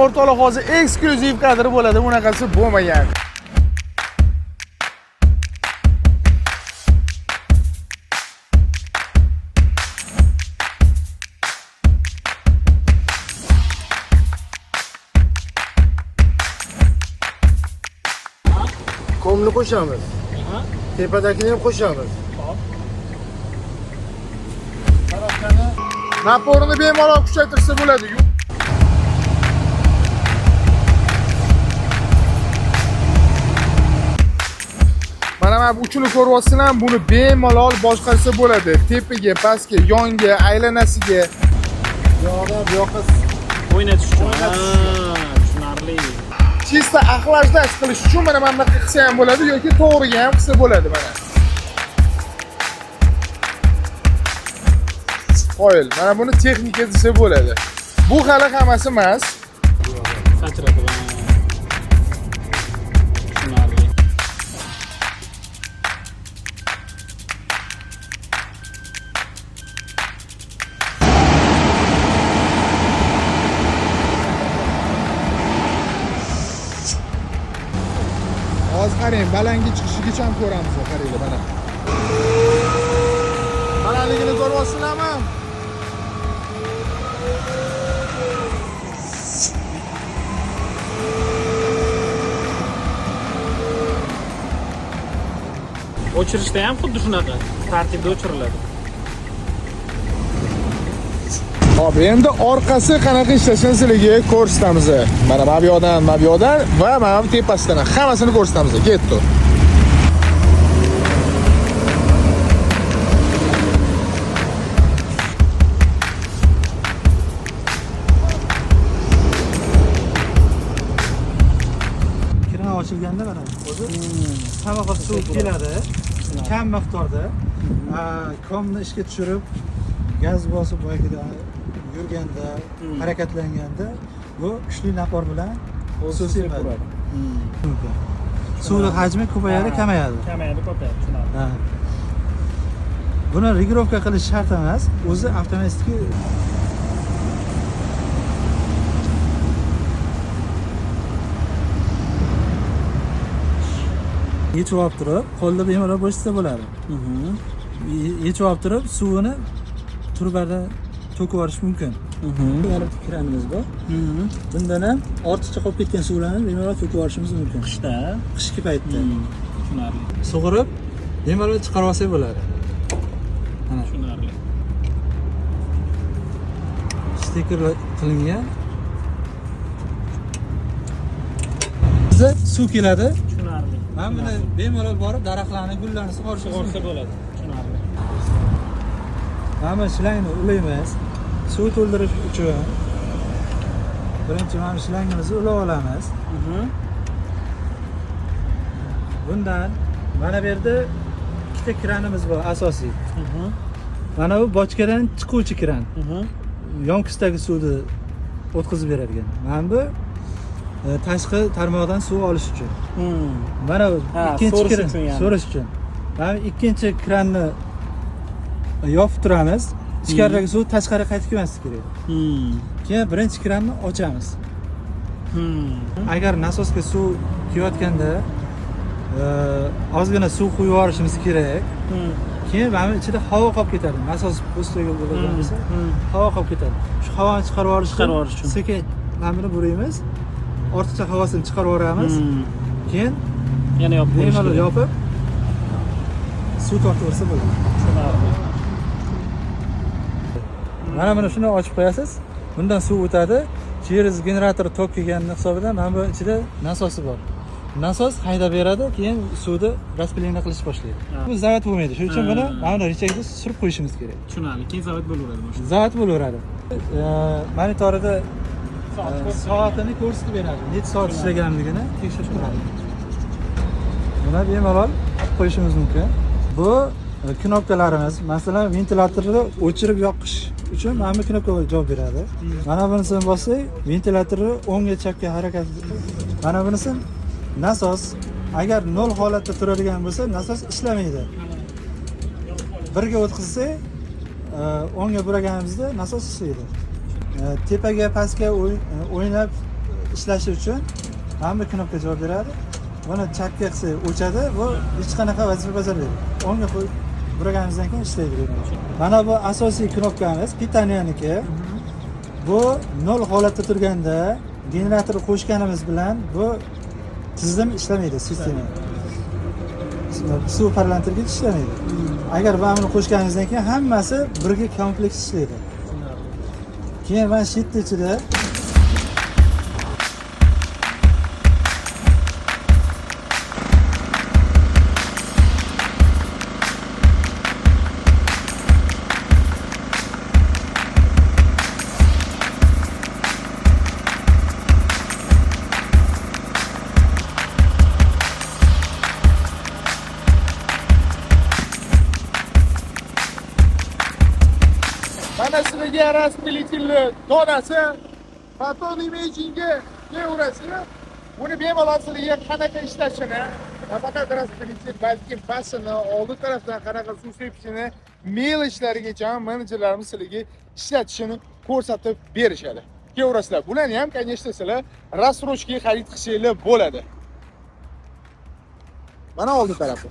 O'rtoqlar hozir eksklyuziv kadr bo'ladi, bunaqasi bo'lmagan. Komni qo'shamiz. Tepadagini ham qo'shamiz. Naporni bemalol kuchaytirsa bo'ladi. Mana bu uchini ko'ryapsizlar, buni bemalol boshqarsa bo'ladi. Tepaga, pastga, yonga, aylanasiga. Bu yoqqa o'ynatish uchun. Tushunarli. Chista axlajlash qilish uchun mana bunaqa qilsa ham bo'ladi yoki to'g'riga ham qilsa bo'ladi mana. Qo'yil, mana buni texnika desa bo'ladi. Bu hali hammasi emas. Sachratib. Tushunarli. Hozir qarang, balandga chiqishigacha ham ko'ramiz, qaranglar mana. Balandligini ko'ryapsizlarmi? O'chirishda ham xuddi shunaqa tartibda o'chiriladi. Hop, endi orqasi qanaqa ishlashini sizlarga ko'rsatamiz. Mana bu yoqdan va mana bu tepasidan hammasini ko'rsatamiz. Ketdi. Kran ochilganda mana o'zi samoqqa suv keladi. Kam miqdorda komni ishga tushirib, gaz bosib boyagida yurganda, harakatlanganda bu kuchli napor bilan suv sepadi. Suvning hajmi ko'payadi, kamayadi. Kamayadi, tushunarli. Buni regirovka qilish shart emas, o'zi avtomatik yechib olib turib, qo'lda bemalol bo'shitsa bo'ladi. Yechib olib turib, suvini turbada to'kib yuborish mumkin. Yana kranimiz bor. Bundan ham ortiqcha qolib ketgan suvlarni bemalol to'kib yuborishimiz mumkin. Qishki paytda. Tushunarli. Sug'urib, bemalol chiqarib olsak bo'ladi. Mana Tushunarli. stiker qilingan. Suv keladi. Tushunarli. Mana buni bemalol borib daraxtlarni, gullarni sug'orish bo'ladi. Tushunarli. Mana bu shlangni ulaymiz. Suv to'ldirish uchun birinchi mana bu shlangimizni ulab olamiz. Bundan mana bu yerda ikkita kranimiz bor asosiy. Mana bu bochkadan chiquvchi kran. Yonkisidagi suvni o'tkazib beradigan. Mana bu tashqi tarmoqdan suv olish uchun. Mana bu ikkinchi kran so'rish uchun. Mana ikkinchi kranni yopib turamiz. Ichkaridagi suv tashqariga qaytib kelmasligi kerak. Keyin birinchi kranni ochamiz. Agar nasosga suv kelayotganda ozgina suv quyib yuborishimiz kerak. Keyin mana ichida havo qolib ketadi. Nasos postaga bo'lgan bo'lsa, havo qolib ketadi. Shu havoni chiqarib yuborish uchun sekin mana buni buraymiz. Ortiqcha havosini chiqarib yuboramiz. Keyin Yana yopib qo'yish bemalol kerak. yopib suv tortib olsa bo'ladi. Tushunarli. Mana buni shuni ochib qo'yasiz. Bundan suv o'tadi. Через generator tok kelgani hisobidan mana bu ichida nasosi bor. Nasos haydab beradi, keyin suvni распыление qilish boshlaydi. Bu zavat bo'lmaydi. Shuning uchun buni mana bu rechakda surib qo'yishimiz kerak. Tushunarli. Keyin zavat bo'laveradi boshqa. Zavat bo'laveradi. Monitorida soatini ko'rsatib beradi. Necha soat ishlaganligini tekshirib turadi. Buni bemalol qo'yishimiz mumkin. Bu knopkalarimiz, masalan, ventilyatorni o'chirib yoqish uchun mana bu knopkaga javob beradi. Mana bunisini bossak, ventilyatorni o'ngga chapga harakat. Mana bunisi nasos. Agar 0 holatda turadigan bo'lsa, nasos ishlamaydi. Birga o'tkazsak, o'ngga buraganimizda nasos ishlaydi. Tepaga pastga o'ynab ishlashi uchun hamma knopka javob beradi. Buni chapga qilsak o'chadi, bu hech qanaqa vazifa bajarmaydi. O'ngga qo'yib buraganimizdan keyin ishlaydi. Mana bu asosiy knopkamiz pitaniyaniki. Bu 0 holatda turganda generatorni qo'shganimiz bilan bu tizim ishlamaydi, sistema. Suv parlantirgich ishlamaydi. Agar buni qo'shganingizdan keyin hammasi birga kompleks ishlaydi. Keyin mana shu yerda ichida mana sizlarga raspilitelli donasi Proton Imagingga kelaverasizlar. Buni bemalol sizlarga qanaqa ishlashini, nafaqat raspilitel, balki basini, oldi tarafdan qanaqa suv sepishini, mail ishlarigacha menejerlarimiz sizlarga ishlatishini ko'rsatib berishadi. Kelaverasizlar. Bularni ham, конечно, sizlar рассрочка xarid qilsanglar bo'ladi. Mana oldi tarafi.